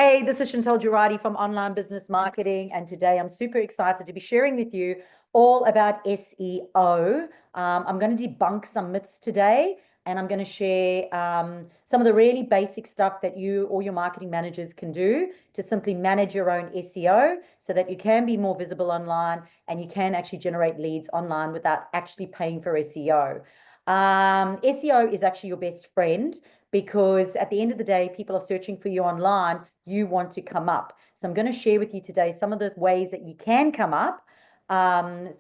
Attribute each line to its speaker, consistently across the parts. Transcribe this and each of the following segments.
Speaker 1: Hey, this is Chantal Girardi from Online Business Marketing, and today I'm super excited to be sharing with you all about SEO. I'm going to debunk some myths today, and I'm going to share some of the really basic stuff that you or your marketing managers can do to simply manage your own SEO so that you can be more visible online and you can actually generate leads online without actually paying for SEO. SEO is actually your best friend because at the end of the day, people are searching for you online. You want to come up. So I'm going to share with you today some of the ways that you can come up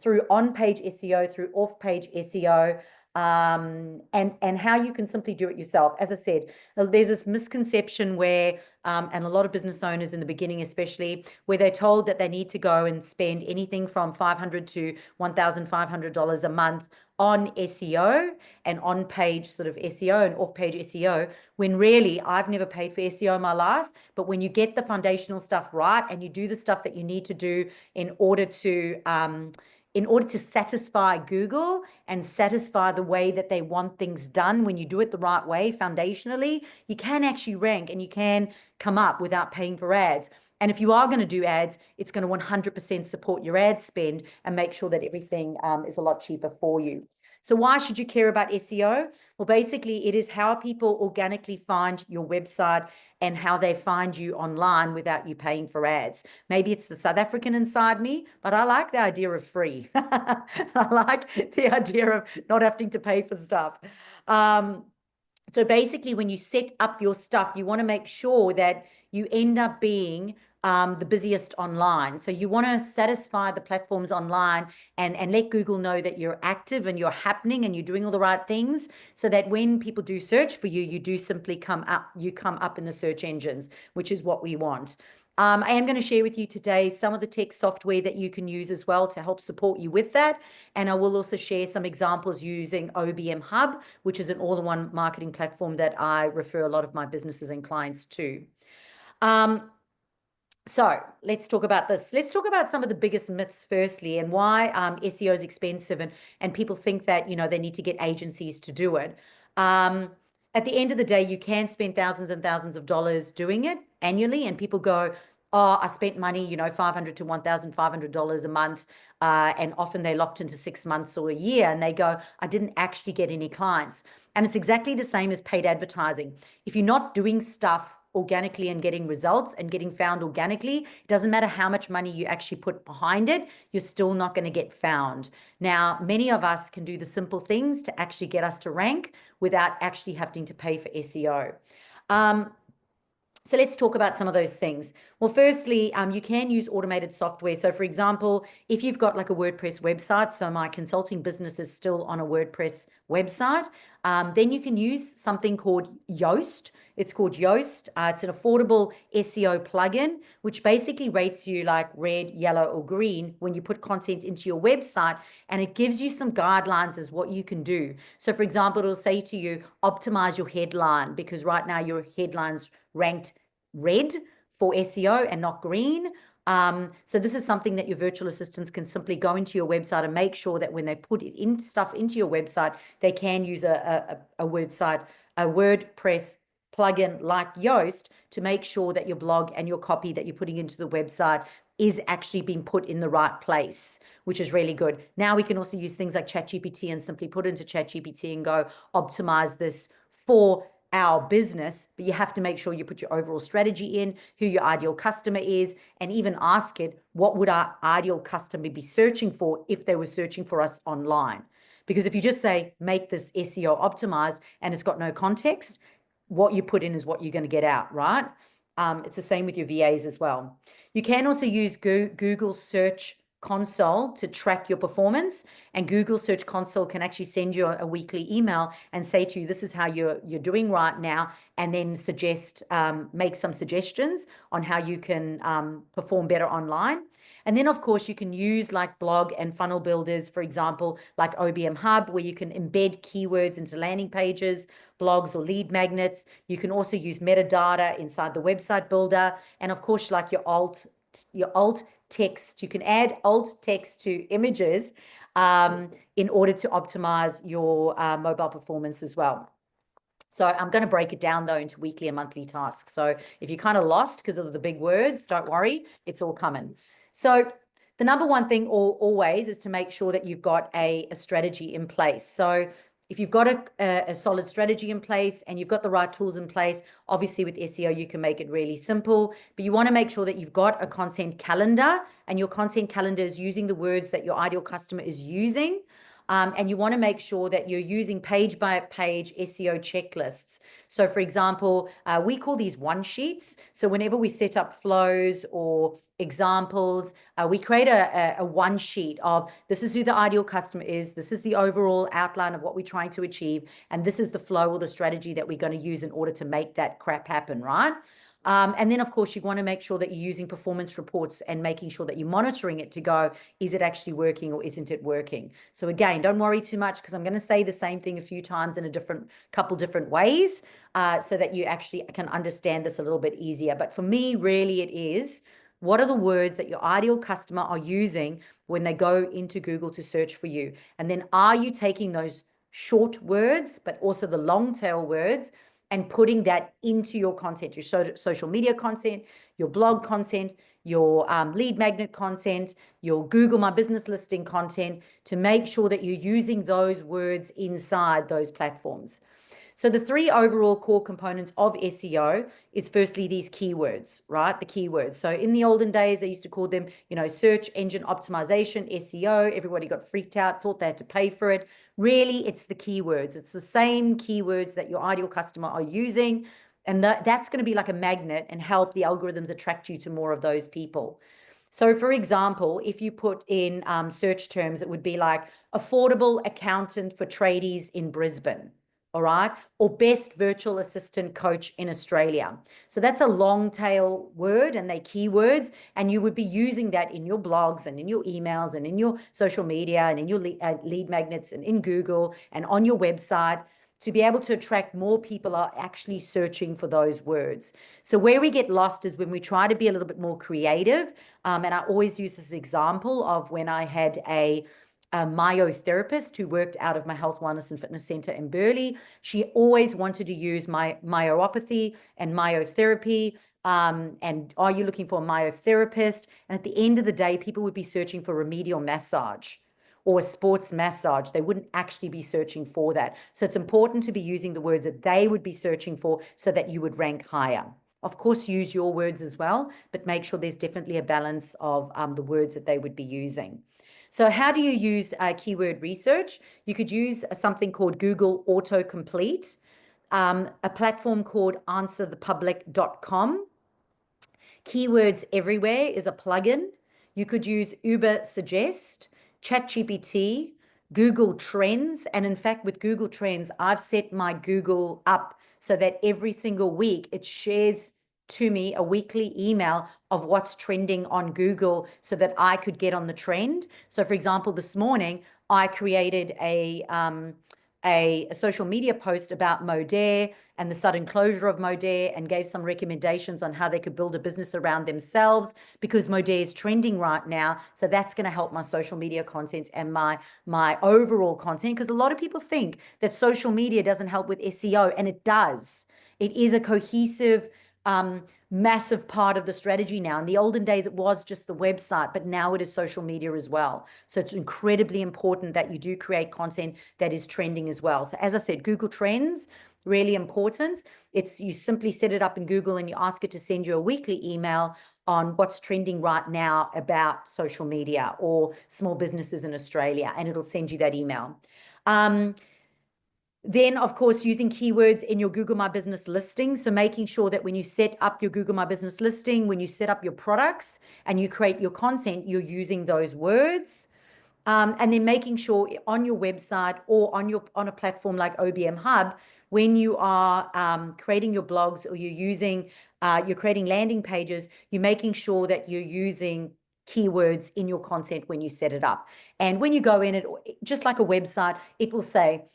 Speaker 1: through on-page SEO, through off-page SEO, and how you can simply do it yourself. As I said, there's this misconception where, and a lot of business owners in the beginning especially, where they're told that they need to go and spend anything from $500 to $1,500 a month on SEO and on-page sort of SEO and off-page SEO, when really I've never paid for SEO in my life. But when you get the foundational stuff right and you do the stuff that you need to do in order to satisfy Google and satisfy the way that they want things done, when you do it the right way foundationally, you can actually rank and you can come up without paying for ads. And if you are going to do ads, it's going to 100% support your ad spend and make sure that everything is a lot cheaper for you. So why should you care about SEO? Well, basically, it is how people organically find your website and how they find you online without you paying for ads. Maybe it's the South African inside me, but I like the idea of free. I like the idea of not having to pay for stuff. So basically, when you set up your stuff, you want to make sure that you end up being the busiest online. So you want to satisfy the platforms online and let Google know that you're active and you're happening and you're doing all the right things, so that when people do search for you, you do simply come up in the search engines, which is what we want. I am going to share with you today some of the tech software that you can use as well to help support you with that. And I will also share some examples using OBMHub, which is an all-in-one marketing platform that I refer a lot of my businesses and clients to. So let's talk about this. Let's talk about some of the biggest myths firstly, and why SEO is expensive and people think that, they need to get agencies to do it. At the end of the day, you can spend thousands and thousands of dollars doing it annually, and people go, oh, I spent money, $500 to $1,500 a month, and often they're locked into 6 months or a year, and they go, I didn't actually get any clients. And it's exactly the same as paid advertising. If you're not doing stuff organically and getting results and getting found organically, it doesn't matter how much money you actually put behind it, you're still not going to get found. Now, many of us can do the simple things to actually get us to rank without actually having to pay for SEO. So let's talk about some of those things. Well, firstly, you can use automated software. So for example, if you've got like a WordPress website, so my consulting business is still on a WordPress website, then you can use something called Yoast. It's called Yoast. It's an affordable SEO plugin, which basically rates you like red, yellow, or green when you put content into your website, and it gives you some guidelines as what you can do. So for example, it'll say to you, optimize your headline, because right now your headline's ranked red for SEO and not green. So this is something that your virtual assistants can simply go into your website and make sure that when they put it in stuff into your website, they can use a WordPress plugin like Yoast to make sure that your blog and your copy that you're putting into the website is actually being put in the right place, which is really good. Now we can also use things like ChatGPT and simply put into ChatGPT and go optimize this for our business, but you have to make sure you put your overall strategy in, who your ideal customer is, and even ask it, what would our ideal customer be searching for if they were searching for us online? Because if you just say, make this SEO optimized and it's got no context, what you put in is what you're going to get out, right? It's the same with your VAs as well. You can also use Google Search Console to track your performance, and Google Search Console can actually send you a weekly email and say to you, this is how you're doing right now, and then make some suggestions on how you can perform better online. And then, of course, you can use like blog and funnel builders, for example, like OBMHub, where you can embed keywords into landing pages, blogs, or lead magnets. You can also use metadata inside the website builder. And of course, like your alt text, you can add alt text to images in order to optimize your mobile performance as well. So I'm going to break it down though into weekly and monthly tasks. So if you're kind of lost because of the big words, don't worry, it's all coming. So the number one thing always is to make sure that you've got a strategy in place. So if you've got a solid strategy in place and you've got the right tools in place, obviously with SEO, you can make it really simple, but you want to make sure that you've got a content calendar and your content calendar is using the words that your ideal customer is using. And you want to make sure that you're using page by page SEO checklists. So for example, we call these one sheets. So whenever we set up flows or examples, we create a one sheet of this is who the ideal customer is, this is the overall outline of what we're trying to achieve, and this is the flow or the strategy that we're going to use in order to make that crap happen, right? And then, of course, you want to make sure that you're using performance reports and making sure that you're monitoring it to go, is it actually working or isn't it working? So again, don't worry too much because I'm going to say the same thing a few times in a couple different ways so that you actually can understand this a little bit easier. But for me, really, it is, what are the words that your ideal customer are using when they go into Google to search for you? And then are you taking those short words, but also the long tail words, and putting that into your content, your social media content, your blog content, your lead magnet content, your Google My Business listing content, to make sure that you're using those words inside those platforms. So the three overall core components of SEO is firstly these keywords, right? The keywords. So in the olden days, they used to call them, search engine optimization, SEO. Everybody got freaked out, thought they had to pay for it. Really, it's the keywords. It's the same keywords that your ideal customer are using. And that's going to be like a magnet and help the algorithms attract you to more of those people. So for example, if you put in search terms, it would be like affordable accountant for tradies in Brisbane. All right, or best virtual assistant coach in Australia. So that's a long tail word and they keywords, and you would be using that in your blogs and in your emails and in your social media and in your lead magnets and in Google and on your website to be able to attract more people are actually searching for those words. So where we get lost is when we try to be a little bit more creative. And I always use this example of when I had a myotherapist who worked out of my health, wellness, and fitness center in Burleigh. She always wanted to use my myopathy and myotherapy. And are you looking for a myotherapist? And at the end of the day, people would be searching for remedial massage or a sports massage. They wouldn't actually be searching for that. So it's important to be using the words that they would be searching for so that you would rank higher. Of course, use your words as well, but make sure there's definitely a balance of the words that they would be using. So how do you use keyword research? You could use something called Google Autocomplete, a platform called AnswerThePublic.com. Keywords Everywhere is a plugin. You could use Ubersuggest, ChatGPT, Google Trends. And in fact, with Google Trends, I've set my Google up so that every single week it shares to me a weekly email of what's trending on Google so that I could get on the trend. So for example, this morning, I created a social media post about Modere and the sudden closure of Modere and gave some recommendations on how they could build a business around themselves because Modere is trending right now. So that's going to help my social media content and my overall content, because a lot of people think that social media doesn't help with SEO, and it does. It is a cohesive massive part of the strategy now. In the olden days, it was just the website, but now it is social media as well. So it's incredibly important that you do create content that is trending as well. So as I said, Google Trends, really important. You simply set it up in Google and you ask it to send you a weekly email on what's trending right now about social media or small businesses in Australia, and it'll send you that email. Then, of course, using keywords in your Google My Business listing. So making sure that when you set up your Google My Business listing, when you set up your products and you create your content, you're using those words. And then making sure on your website or on a platform like OBMHub, when you are creating your blogs or you're creating landing pages, you're making sure that you're using keywords in your content when you set it up. And when you go in it, just like a website, it will say,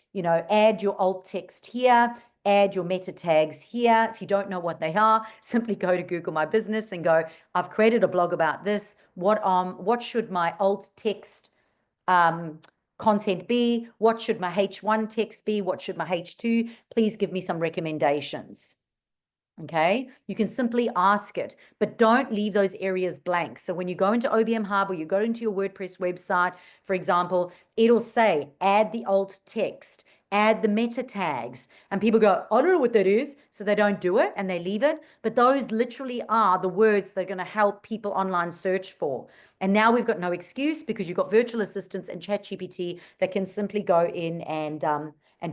Speaker 1: add your alt text here, add your meta tags here. If you don't know what they are, simply go to Google My Business and go, I've created a blog about this. What should my alt text content be? What should my H1 text be? What should my H2? Please give me some recommendations. Okay, you can simply ask it, but don't leave those areas blank. So when you go into OBMHub or you go into your WordPress website, for example, it'll say add the alt text, add the meta tags, and people go, I don't know what that is, so they don't do it and they leave it. But those literally are the words that are going to help people online search for. And now we've got no excuse because you've got virtual assistants and ChatGPT that can simply go in and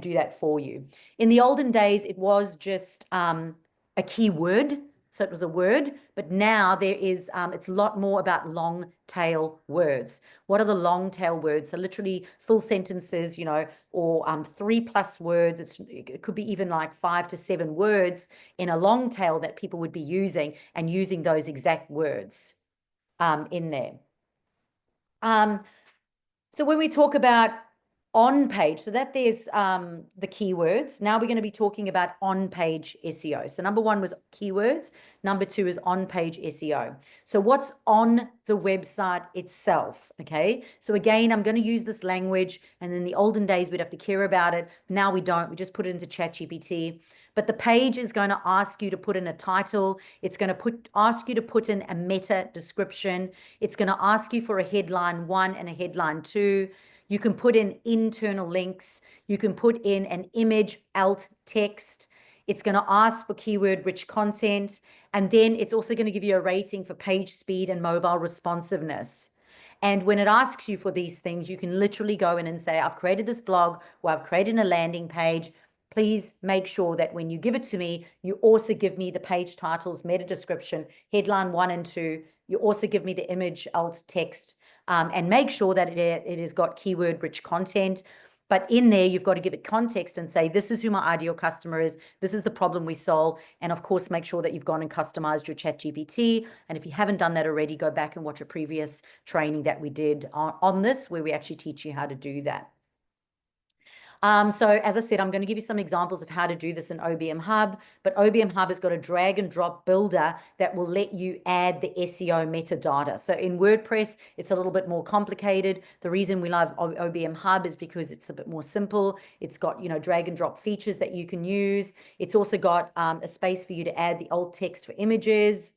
Speaker 1: do that for you. In the olden days, it was just a keyword, so it was a word, but now there is, it's a lot more about long tail words. What are the long tail words? So literally full sentences, you know, or 3+ words. It could be even like 5 to 7 words in a long tail that people would be using, and using those exact words in there. So when we talk about on page, so that there's the keywords. Now we're going to be talking about on page SEO. So number 1 was keywords. Number 2 is on page SEO. So what's on the website itself? Okay. So again, I'm going to use this language, and in the olden days, we'd have to care about it. Now we don't. We just put it into ChatGPT. But the page is going to ask you to put in a title. It's going to ask you to put in a meta description. It's going to ask you for a headline 1 and a headline 2. You can put in internal links. You can put in an image alt text. It's going to ask for keyword-rich content. And then it's also going to give you a rating for page speed and mobile responsiveness. And when it asks you for these things, you can literally go in and say, I've created this blog, or I've created a landing page. Please make sure that when you give it to me, you also give me the page titles, meta description, headline 1 and 2. You also give me the image alt text. And make sure that it has got keyword-rich content. But in there, you've got to give it context and say, this is who my ideal customer is. This is the problem we solve. And of course, make sure that you've gone and customized your ChatGPT. And if you haven't done that already, go back and watch a previous training that we did on this, where we actually teach you how to do that. So as I said, I'm going to give you some examples of how to do this in OBMHub, but OBMHub has got a drag and drop builder that will let you add the SEO metadata. So in WordPress, it's a little bit more complicated. The reason we love OBMHub is because it's a bit more simple. It's got, you know, drag and drop features that you can use. It's also got a space for you to add the alt text for images.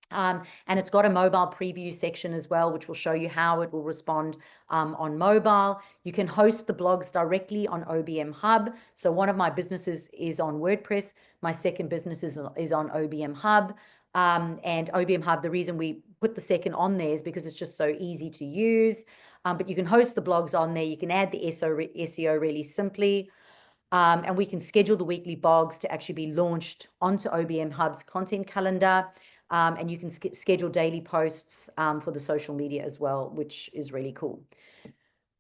Speaker 1: And it's got a mobile preview section as well, which will show you how it will respond on mobile. You can host the blogs directly on OBMHub. So one of my businesses is on WordPress. My second business is on OBMHub. And OBMHub, the reason we put the second on there is because it's just so easy to use. But you can host the blogs on there. You can add the SEO really simply. And we can schedule the weekly blogs to actually be launched onto OBMHub's content calendar. And you can schedule daily posts for the social media as well, which is really cool.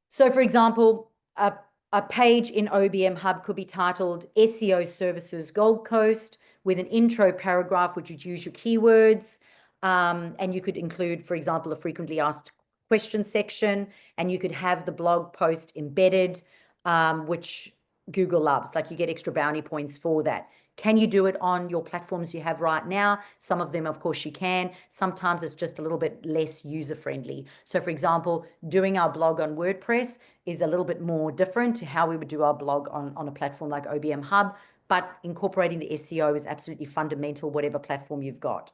Speaker 1: So for example, a page in OBMHub could be titled SEO Services Gold Coast, with an intro paragraph, which would use your keywords. And you could include, for example, a frequently asked question section, and you could have the blog post embedded, which Google loves. Like, you get extra bounty points for that. Can you do it on your platforms you have right now? Some of them, of course, you can. Sometimes it's just a little bit less user-friendly. So, for example, doing our blog on WordPress is a little bit more different to how we would do our blog on a platform like OBMHub, but incorporating the SEO is absolutely fundamental, whatever platform you've got.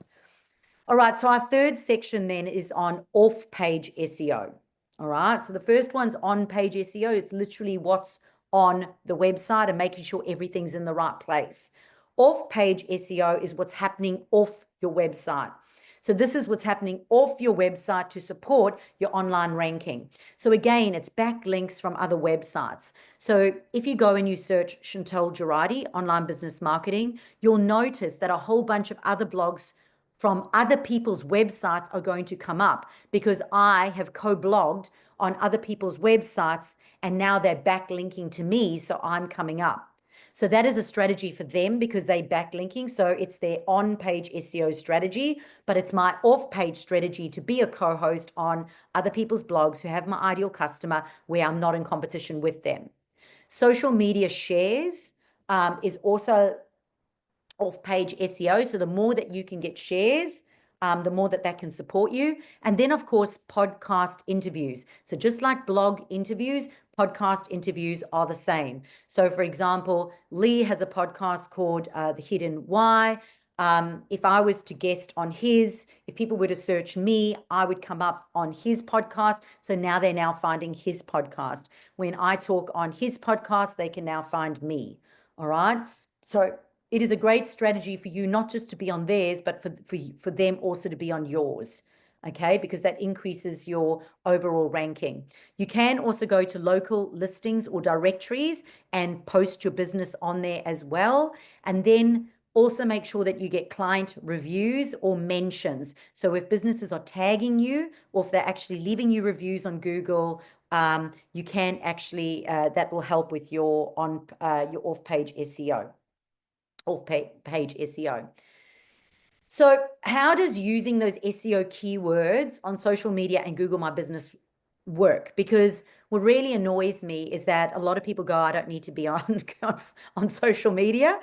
Speaker 1: All right, so our third section then is on off-page SEO. All right, so the first one's on-page SEO. It's literally what's on the website and making sure everything's in the right place. Off-page SEO is what's happening off your website. So this is what's happening off your website to support your online ranking. So again, it's backlinks from other websites. So if you go and you search Chantal Girardi, online business marketing, you'll notice that a whole bunch of other blogs from other people's websites are going to come up, because I have co-blogged on other people's websites, and now they're backlinking to me, so I'm coming up. So that is a strategy for them, because they're backlinking. So it's their on-page SEO strategy, but it's my off-page strategy to be a co-host on other people's blogs who have my ideal customer, where I'm not in competition with them. Social media shares is also off-page SEO. So the more that you can get shares the more that that can support you. And then, of course, podcast interviews. So just like blog interviews, podcast interviews are the same. So, for example, Lee has a podcast called The Hidden Why. If I was to guest on his, if people were to search me, I would come up on his podcast. So now they're now finding his podcast. When I talk on his podcast, they can now find me. All right. So it is a great strategy for you, not just to be on theirs, but for them also to be on yours. Okay, because that increases your overall ranking. You can also go to local listings or directories and post your business on there as well. And then also make sure that you get client reviews or mentions. So if businesses are tagging you, or if they're actually leaving you reviews on Google, you can actually, that will help with your off-page SEO, off-page SEO. So how does using those SEO keywords on social media and Google My Business work? Because what really annoys me is that a lot of people go, I don't need to be on social media.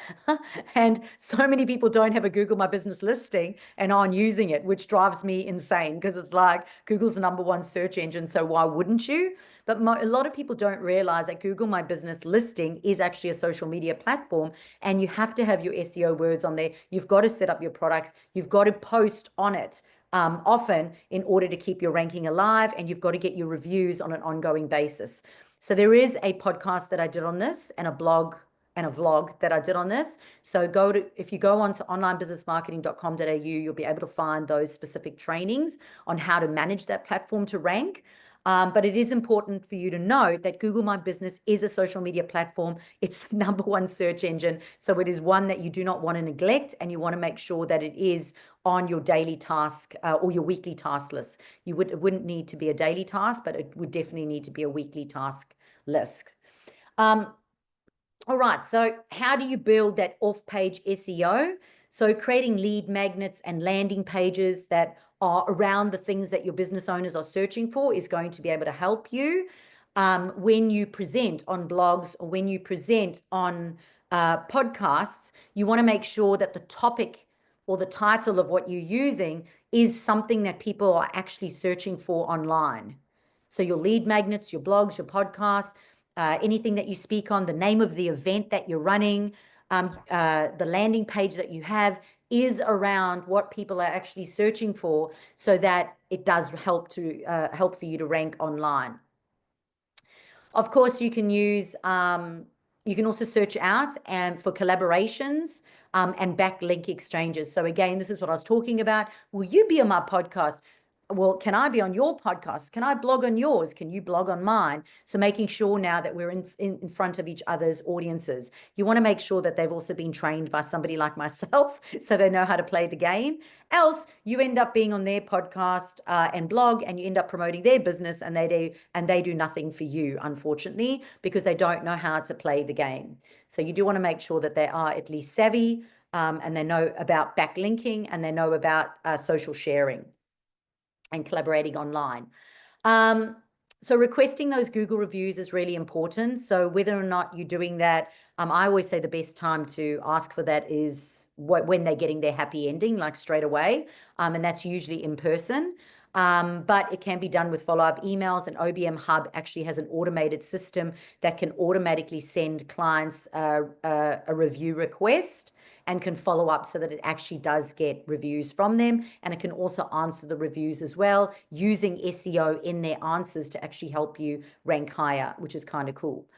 Speaker 1: And so many people don't have a Google My Business listing and aren't using it, which drives me insane, because it's like Google's the #1 search engine, so why wouldn't you? But a lot of people don't realize that Google My Business listing is actually a social media platform, and you have to have your SEO words on there. You've got to set up your products. You've got to post on it often in order to keep your ranking alive, and you've got to get your reviews on an ongoing basis. So there is a podcast that I did on this, and a blog and a vlog that I did on this. So if you go on to onlinebusinessmarketing.com.au, you'll be able to find those specific trainings on how to manage that platform to rank. But it is important for you to know that Google My Business is a social media platform. It's the #1 search engine. So it is one that you do not want to neglect, and you want to make sure that it is on your daily task or your weekly task list. It wouldn't need to be a daily task, but it would definitely need to be a weekly task list. All right, so how do you build that off-page SEO? So creating lead magnets and landing pages that are around the things that your business owners are searching for is going to be able to help you when you present on blogs or when you present on podcasts. You want to make sure that the topic or the title of what you're using is something that people are actually searching for online. So your lead magnets, your blogs, your podcasts, anything that you speak on, the name of the event that you're running, the landing page that you have is around what people are actually searching for, so that it does help for you to rank online. Of course, you can use, you can also search out and for collaborations and backlink exchanges. So again, this is what I was talking about. Will you be on my podcast? Well, can I be on your podcast? Can I blog on yours? Can you blog on mine? So making sure now that we're in front of each other's audiences. You want to make sure that they've also been trained by somebody like myself, so they know how to play the game. Else you end up being on their podcast and blog, and you end up promoting their business, and they do nothing for you, unfortunately, because they don't know how to play the game. So you do want to make sure that they are at least savvy, and they know about backlinking, and they know about social sharing and collaborating online. So requesting those Google reviews is really important. So whether or not you're doing that, I always say the best time to ask for that is when they're getting their happy ending, like straight away. And that's usually in person. But it can be done with follow-up emails, and OBMHub actually has an automated system that can automatically send clients a review request and can follow up so that it actually does get reviews from them. And it can also answer the reviews as well, using SEO in their answers to actually help you rank higher, which is kind of cool.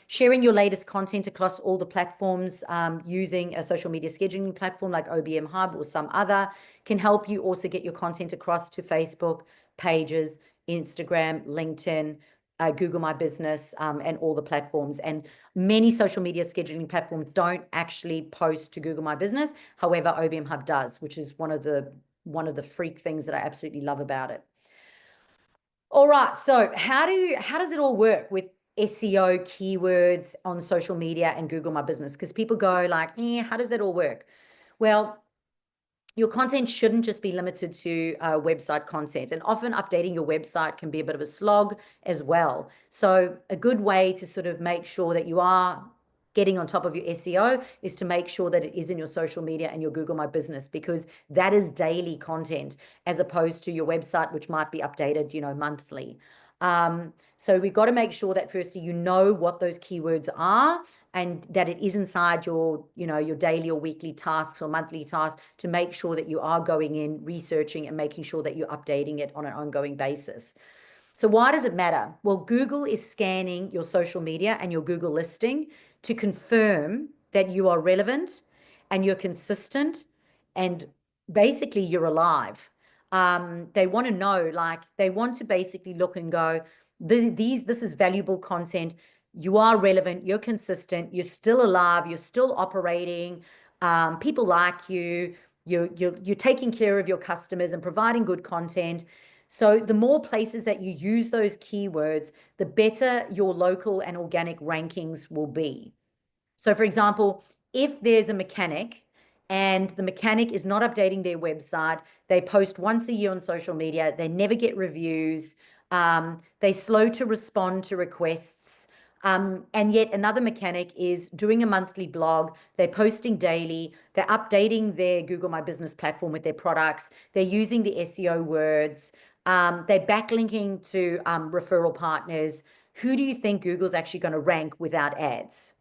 Speaker 1: Sharing your latest content across all the platforms using a social media scheduling platform like OBMHub or some other can help you also get your content across to Facebook pages, Instagram, LinkedIn, Google My Business, and all the platforms. And many social media scheduling platforms don't actually post to Google My Business. However, OBMHub does, which is one of the freak things that I absolutely love about it. All right, so how does it all work with SEO keywords on social media and Google My Business? Because people go like, how does that all work? Well, your content shouldn't just be limited to website content, and often updating your website can be a bit of a slog as well. So a good way to sort of make sure that you are getting on top of your SEO is to make sure that it is in your social media and your Google My Business, because that is daily content as opposed to your website, which might be updated, monthly. So we've got to make sure that firstly, you know what those keywords are and that it is inside your, your daily or weekly tasks or monthly tasks, to make sure that you are going in, researching and making sure that you're updating it on an ongoing basis. So why does it matter? Well, Google is scanning your social media and your Google listing to confirm that you are relevant and you're consistent and basically you're alive. They want to know, they want to basically look and go, this is valuable content. You are relevant, you're consistent, you're still alive, you're still operating. People like you. You're taking care of your customers and providing good content. So the more places that you use those keywords, the better your local and organic rankings will be. So for example, if there's a mechanic and the mechanic is not updating their website, they post once a year on social media, they never get reviews, they're slow to respond to requests, and yet another mechanic is doing a monthly blog, they're posting daily, they're updating their Google My Business platform with their products, they're using the SEO words, they're backlinking to referral partners. Who do you think Google's actually going to rank without ads?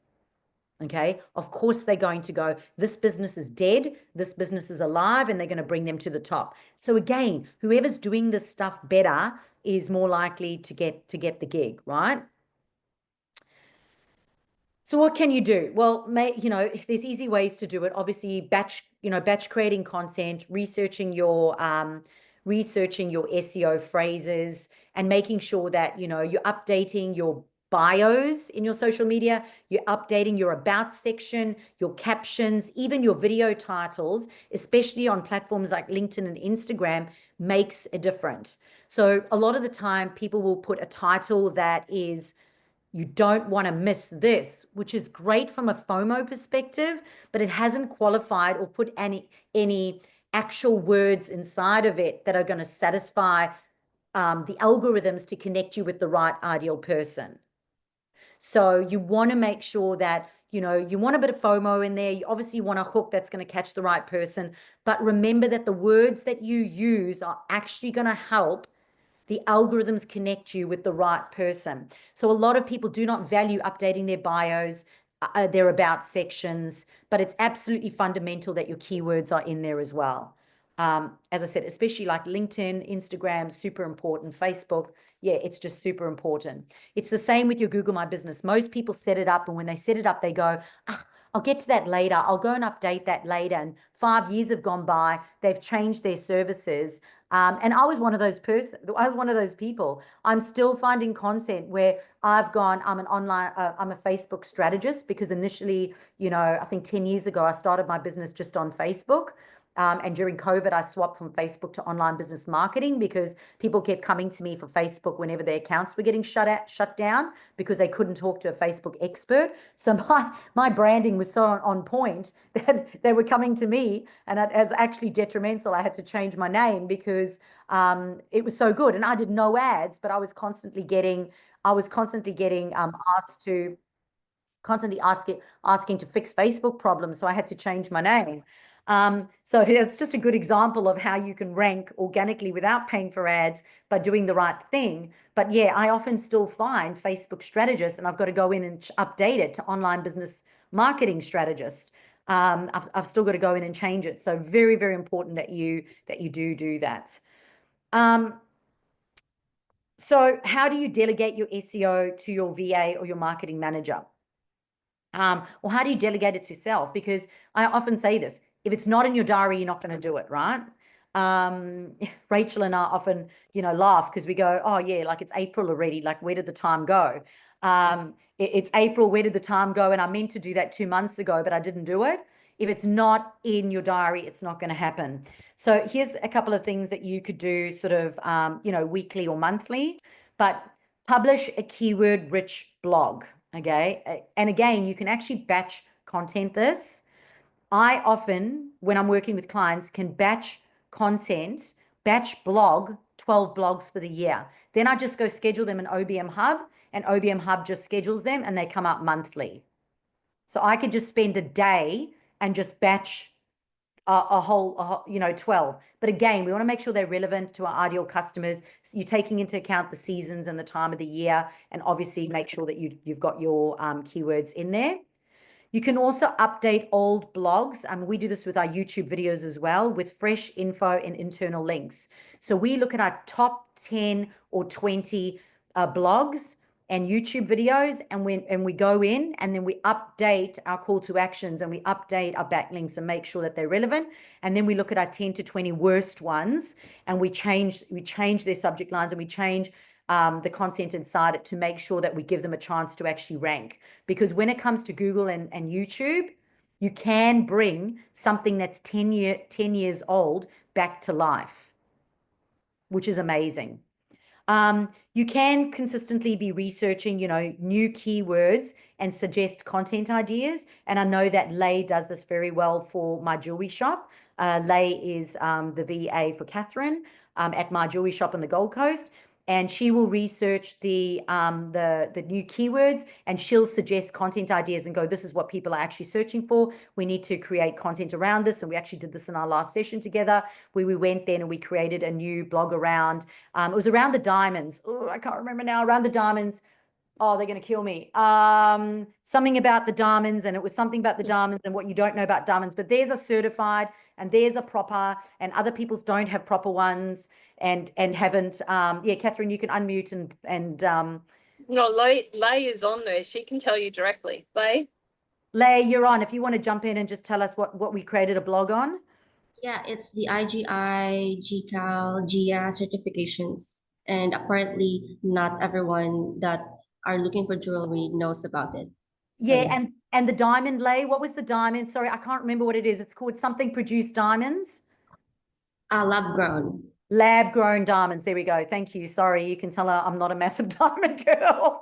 Speaker 1: Okay, of course they're going to go, this business is dead, this business is alive, and they're going to bring them to the top. So again, whoever's doing this stuff better is more likely to get the gig, right? So what can you do? Well, there's easy ways to do it. Obviously, batch creating content, researching your SEO phrases, and making sure that, you're updating your bios in your social media, you're updating your about section, your captions, even your video titles, especially on platforms like LinkedIn and Instagram, makes a difference. So a lot of the time people will put a title that is, you don't want to miss this, which is great from a FOMO perspective, but it hasn't qualified or put any actual words inside of it that are going to satisfy the algorithms to connect you with the right ideal person. So you want to make sure that, you want a bit of FOMO in there. You obviously want a hook that's going to catch the right person, but remember that the words that you use are actually going to help the algorithms connect you with the right person. So a lot of people do not value updating their bios, their about sections, but it's absolutely fundamental that your keywords are in there as well. As I said, especially like LinkedIn, Instagram, super important. Facebook, yeah, it's just super important. It's the same with your Google My Business. Most people set it up, and when they set it up, they go, I'll get to that later. I'll go and update that later. And 5 years have gone by. They've changed their services. And I was one of those people. I'm still finding content where I've gone, I'm a Facebook strategist, because initially, I think 10 years ago, I started my business just on Facebook. And during COVID, I swapped from Facebook to online business marketing, because people kept coming to me for Facebook whenever their accounts were getting shut down because they couldn't talk to a Facebook expert. So my branding was so on point that they were coming to me, and it was actually detrimental. I had to change my name because it was so good, and I did no ads, but I was constantly getting asked to constantly asking to fix Facebook problems. So I had to change my name. So it's just a good example of how you can rank organically without paying for ads by doing the right thing. But yeah, I often still find Facebook strategists, and I've got to go in and update it to online business marketing strategist. I've still got to go in and change it. So very, very important that you do that. So how do you delegate your SEO to your VA or your marketing manager? Or how do you delegate it to self? Because I often say this, if it's not in your diary, you're not going to do it, right? Rachel and I often, laugh because we go, oh yeah, like it's April already. Like, where did the time go? It's April. Where did the time go? And I meant to do that 2 months ago, but I didn't do it. If it's not in your diary, it's not going to happen. So here's a couple of things that you could do sort of, weekly or monthly, but publish a keyword rich blog. Okay. And again, you can actually batch content this. I often, when I'm working with clients, can batch blog 12 blogs for the year. Then I just go schedule them in OBMHub, and OBMHub just schedules them, and they come out monthly. So I could just spend a day and just batch a whole, 12. But again, we want to make sure they're relevant to our ideal customers. So you're taking into account the seasons and the time of the year, and obviously make sure that you've got your keywords in there. You can also update old blogs. We do this with our YouTube videos as well, with fresh info and internal links. So we look at our top 10 or 20 blogs and YouTube videos, and we go in and then we update our call to actions and we update our backlinks and make sure that they're relevant. And then we look at our 10 to 20 worst ones and we change their subject lines, and we change the content inside it to make sure that we give them a chance to actually rank. Because when it comes to Google and YouTube, you can bring something that's 10 years old back to life, which is amazing. You can consistently be researching, new keywords and suggest content ideas. And I know that Lay does this very well for My Jewelry Shop. Lay is the VA for Catherine at My Jewelry Shop on the Gold Coast. And she will research the new keywords, and she'll suggest content ideas and go, this is what people are actually searching for. We need to create content around this. And we actually did this in our last session together, where we went then and we created a new blog around, it was around the diamonds. Oh, I can't remember now, around the diamonds. Oh, they're going to kill me. Something about the diamonds, and it was something about the diamonds and what you don't know about diamonds. But there's a certified and there's a proper, and other people's don't have proper ones and haven't. Yeah, Catherine, you can unmute and
Speaker 2: No, Lay is on there. She can tell you directly. Lay,
Speaker 1: you're on. If you want to jump in and just tell us what we created a blog on.
Speaker 3: Yeah, it's the IGI, GCAL, GIA certifications. And apparently not everyone that are looking for jewelry knows about it. So,
Speaker 1: Yeah, and the diamond, Lay, what was the diamond? Sorry, I can't remember what it is. It's called something produced diamonds.
Speaker 3: lab grown.
Speaker 1: Lab grown diamonds. There we go. Thank you. Sorry, you can tell I'm not a massive diamond girl.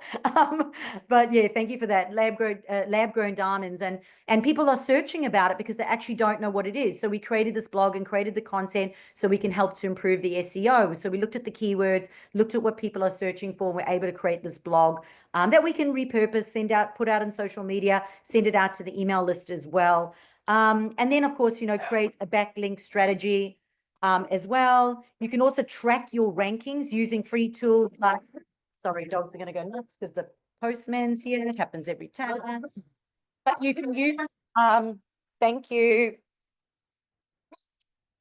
Speaker 1: But yeah, thank you for that. Lab grown diamonds, and people are searching about it because they actually don't know what it is. So we created this blog and created the content so we can help to improve the SEO. So we looked at the keywords, looked at what people are searching for, and we're able to create this blog that we can repurpose, put out on social media, send it out to the email list as well. And then of course, create a backlink strategy. As well. You can also track your rankings using free tools like, sorry, dogs are going to go nuts because the postman's here. It happens every time. But you can use, thank you.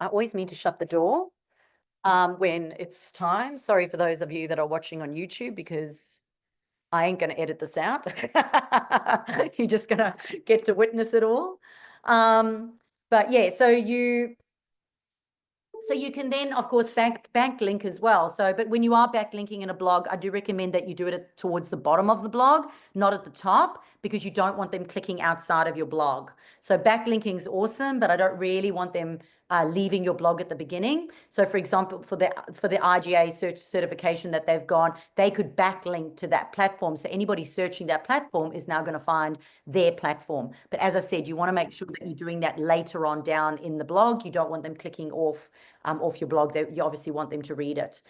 Speaker 1: I always mean to shut the door when it's time. Sorry for those of you that are watching on YouTube, because I ain't going to edit this out. You're just going to get to witness it all. But yeah, so you can then, of course, backlink as well. So, but when you are backlinking in a blog, I do recommend that you do it towards the bottom of the blog, not at the top, because you don't want them clicking outside of your blog. So backlinking is awesome, but I don't really want them leaving your blog at the beginning. So for example, for the IGA search certification that they've gone, they could backlink to that platform. So anybody searching that platform is now going to find their platform. But as I said, you want to make sure that you're doing that later on down in the blog. You don't want them clicking off your blog. You obviously want them to read it.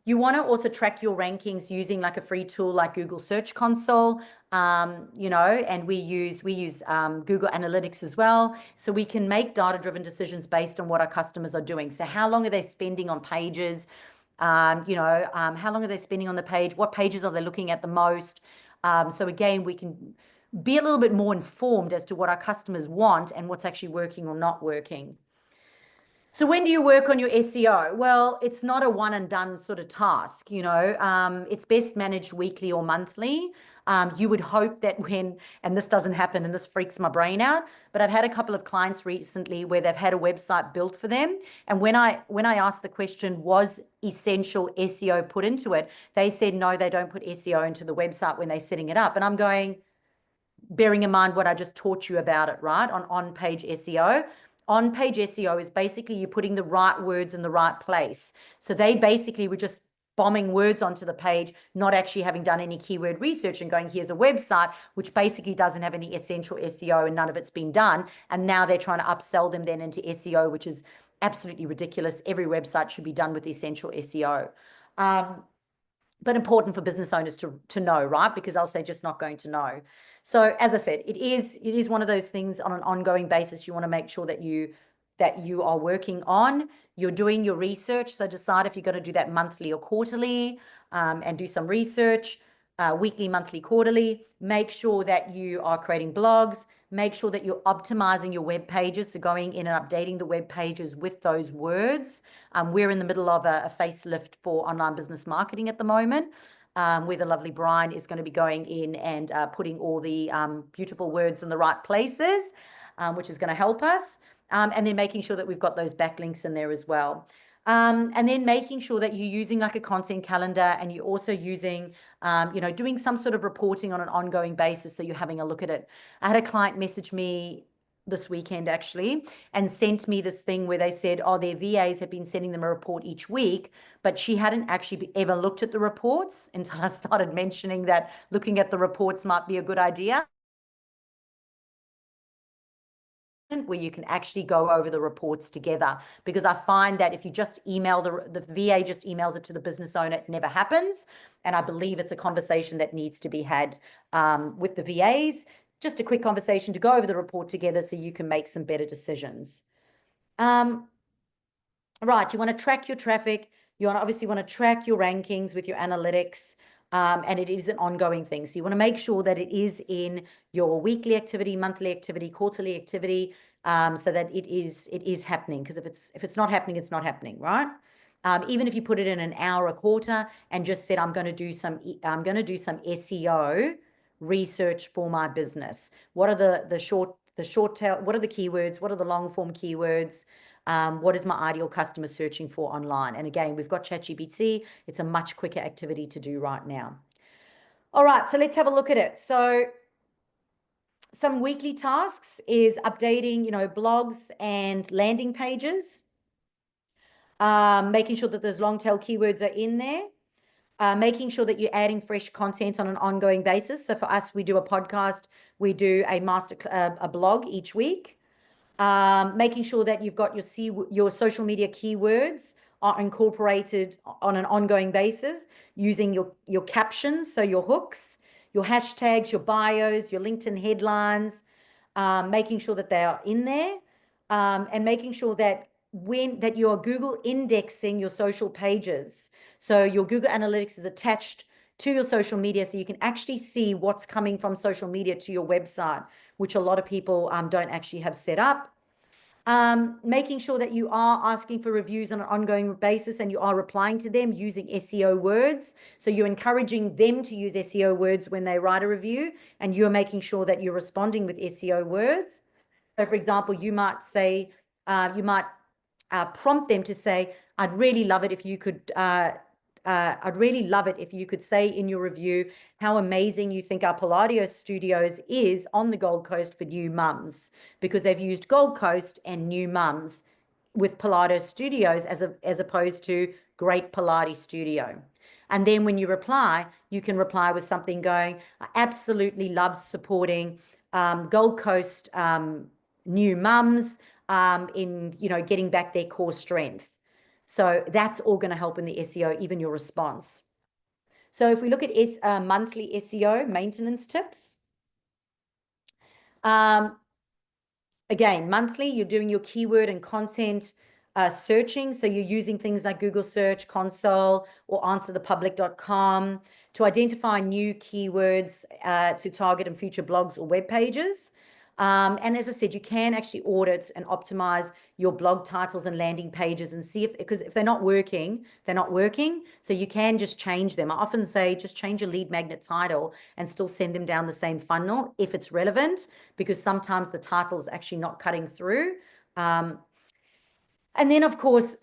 Speaker 1: You want to also track your rankings using like a free tool like Google Search Console, and we use Google Analytics as well. So we can make data-driven decisions based on what our customers are doing. So how long are they spending on pages? How long are they spending on the page? What pages are they looking at the most? So again, we can be a little bit more informed as to what our customers want and what's actually working or not working. So when do you work on your SEO? Well, it's not a one and done sort of task, it's best managed weekly or monthly. You would hope that and this doesn't happen and this freaks my brain out, but I've had a couple of clients recently where they've had a website built for them. And when I asked the question, was essential SEO put into it? They said, no, they don't put SEO into the website when they're setting it up. And I'm going, bearing in mind what I just taught you about it, right? On-page SEO. On-page SEO is basically you're putting the right words in the right place. So they basically were just bombing words onto the page, not actually having done any keyword research and going, here's a website, which basically doesn't have any essential SEO and none of it's been done. And now they're trying to upsell them then into SEO, which is absolutely ridiculous. Every website should be done with essential SEO. but important for business owners to know, right? Because else they're just not going to know. So as I said, it is one of those things on an ongoing basis you want to make sure that you are working on. You're doing your research, so decide if you're going to do that monthly or quarterly, and do some research, weekly, monthly, quarterly. Make sure that you are creating blogs. Make sure that you're optimizing your web pages, so going in and updating the web pages with those words. We're in the middle of a facelift for online business marketing at the moment, where the lovely Brian is going to be going in and putting all the beautiful words in the right places, which is going to help us. And then making sure that we've got those backlinks in there as well. And then making sure that you're using like a content calendar, and you're also using, doing some sort of reporting on an ongoing basis, so you're having a look at it. I had a client message me this weekend actually and sent me this thing where they said, oh, their VAs have been sending them a report each week, but she hadn't actually ever looked at the reports until I started mentioning that looking at the reports might be a good idea, where you can actually go over the reports together. Because I find that if you just email the VA just emails it to the business owner, it never happens. And I believe it's a conversation that needs to be had with the VAs, just a quick conversation to go over the report together so you can make some better decisions. Right, you want to track your traffic. You obviously want to track your rankings with your analytics. And it is an ongoing thing. So you want to make sure that it is in your weekly activity, monthly activity, quarterly activity, so that it is happening. Because if it's not happening, it's not happening, right? Even if you put it in an hour a quarter and just said, I'm going to do some SEO research for my business. What are the short tail? What are the keywords? What are the long form keywords? What is my ideal customer searching for online? And again, we've got ChatGPT. It's a much quicker activity to do right now. All right, so let's have a look at it. So some weekly tasks is updating, blogs and landing pages, making sure that those long tail keywords are in there, making sure that you're adding fresh content on an ongoing basis. So for us, we do a podcast, we do a blog each week. Making sure that you've got your social media keywords are incorporated on an ongoing basis, using your captions, so your hooks, your hashtags, your bios, your LinkedIn headlines, making sure that they are in there, and making sure that you are Google indexing your social pages. So your Google Analytics is attached to your social media, so you can actually see what's coming from social media to your website, which a lot of people don't actually have set up. Making sure that you are asking for reviews on an ongoing basis and you are replying to them using SEO words. So you're encouraging them to use SEO words when they write a review, and you're making sure that you're responding with SEO words. So for example, you might say, prompt them to say, I'd really love it if you could say in your review how amazing you think our Pilates studios is on the Gold Coast for new mums, because they've used Gold Coast and new mums with Pilates studios as opposed to Great Pilates Studio. And then when you reply, you can reply with something going, I absolutely love supporting Gold Coast new mums in getting back their core strength. So that's all going to help in the SEO, even your response. So if we look at monthly SEO maintenance tips, again, monthly, you're doing your keyword and content searching. So you're using things like Google Search Console or AnswerThePublic.com to identify new keywords to target in future blogs or web pages. And as I said, you can actually audit and optimize your blog titles and landing pages and see because if they're not working, they're not working. So you can just change them. I often say just change your lead magnet title and still send them down the same funnel if it's relevant, because sometimes the title is actually not cutting through. And then, of course,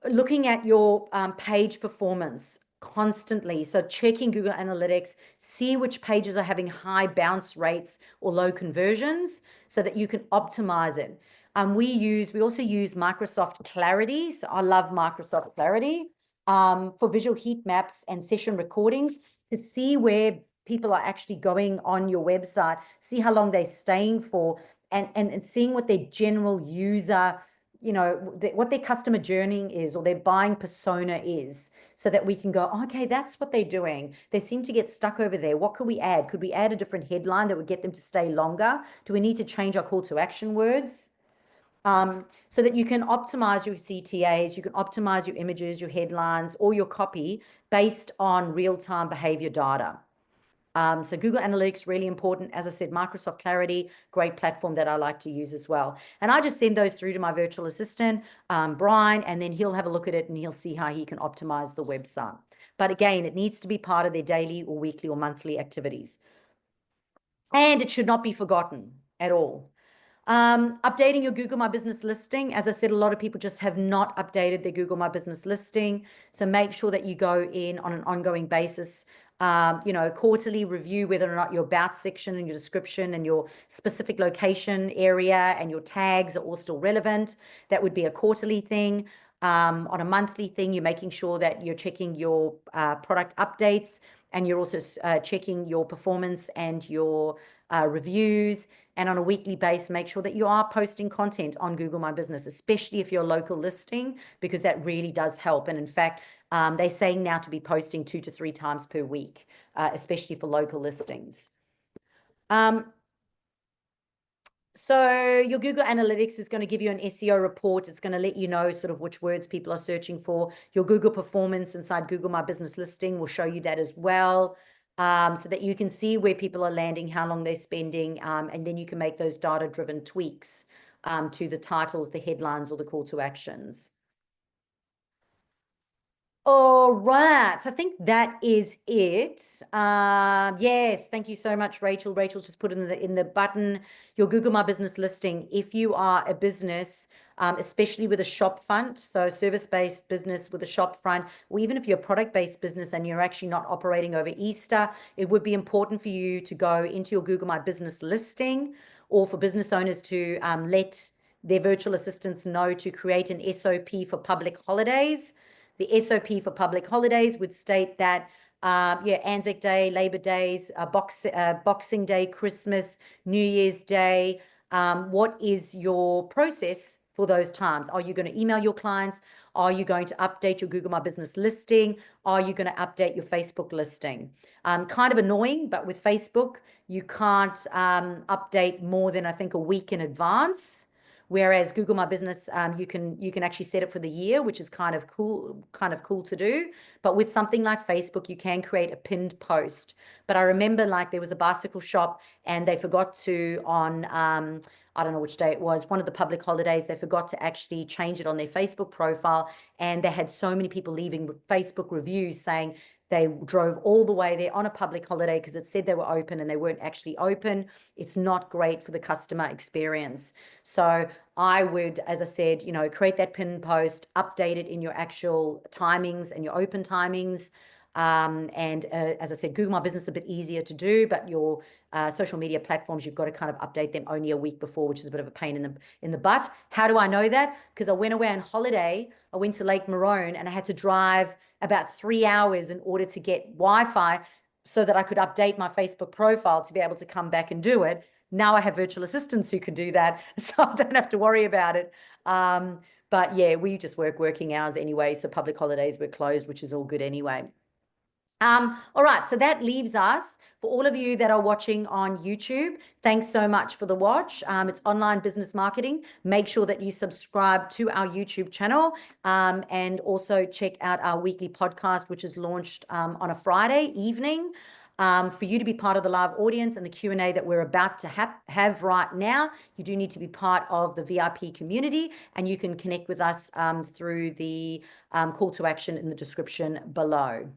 Speaker 1: looking at your page performance constantly. So checking Google Analytics, see which pages are having high bounce rates or low conversions so that you can optimize it. We also use Microsoft Clarity. So I love Microsoft Clarity for visual heat maps and session recordings to see where people are actually going on your website, see how long they're staying for, and seeing what their general user what their customer journey is or their buying persona is, so that we can go, oh, okay, that's what they're doing. They seem to get stuck over there. What could we add? Could we add a different headline that would get them to stay longer? Do we need to change our call to action words? So that you can optimize your CTAs, you can optimize your images, your headlines, or your copy based on real-time behavior data. So Google Analytics, really important. As I said, Microsoft Clarity, great platform that I like to use as well. And I just send those through to my virtual assistant, Brian, and then he'll have a look at it and he'll see how he can optimize the website. But again, it needs to be part of their daily or weekly or monthly activities. And it should not be forgotten at all. Updating your Google My Business listing. As I said, a lot of people just have not updated their Google My Business listing. So make sure that you go in on an ongoing basis, quarterly review whether or not your about section and your description and your specific location area and your tags are all still relevant. That would be a quarterly thing. On a monthly thing, you're making sure that you're checking your product updates, and you're also checking your performance and your reviews. And on a weekly basis, make sure that you are posting content on Google My Business, especially if you're a local listing, because that really does help. And in fact, they're saying now to be posting 2 to 3 times per week, especially for local listings. So your Google Analytics is going to give you an SEO report. It's going to let you know sort of which words people are searching for. Your Google performance inside Google My Business listing will show you that as well, so that you can see where people are landing, how long they're spending, and then you can make those data-driven tweaks to the titles, the headlines, or the call to actions. All right, so I think that is it. Yes, thank you so much, Rachel. Rachel's just put in the button, your Google My Business listing. If you are a business, especially with a shop front, so service-based business with a shop front, or even if you're a product-based business and you're actually not operating over Easter, it would be important for you to go into your Google My Business listing, or for business owners to let their virtual assistants know to create an SOP for public holidays. The SOP for public holidays would state that, Anzac Day, Labor Days, Boxing Day, Christmas, New Year's Day. What is your process for those times? Are you going to email your clients? Are you going to update your Google My Business listing? Are you going to update your Facebook listing? Kind of annoying, but with Facebook, you can't update more than, I think, a week in advance. Whereas Google My Business, you can actually set it for the year, which is kind of cool to do. But with something like Facebook, you can create a pinned post. But I remember, like, there was a bicycle shop and they forgot to, on I don't know which day it was, one of the public holidays, they forgot to actually change it on their Facebook profile, and they had so many people leaving Facebook reviews saying they drove all the way there on a public holiday because it said they were open and they weren't actually open. It's not great for the customer experience. So I would, as I said, create that pinned post, update it in your actual timings and your open timings. As I said, Google My Business is a bit easier to do, but your social media platforms, you've got to kind of update them only a week before, which is a bit of a pain in the butt. How do I know that? Because I went away on holiday. I went to Lake Marone and I had to drive about 3 hours in order to get Wi-Fi so that I could update my Facebook profile to be able to come back and do it. Now I have virtual assistants who can do that, so I don't have to worry about it. But yeah, we just working hours anyway, so public holidays were closed, which is all good anyway. All right, so that leaves us, for all of you that are watching on YouTube, thanks so much for the watch. It's Online Business Marketing. Make sure that you subscribe to our YouTube channel, and also check out our weekly podcast, which is launched on a Friday evening. For you to be part of the live audience and the Q&A that we're about to have right now, you do need to be part of the VIP community, and you can connect with us through the call to action in the description below.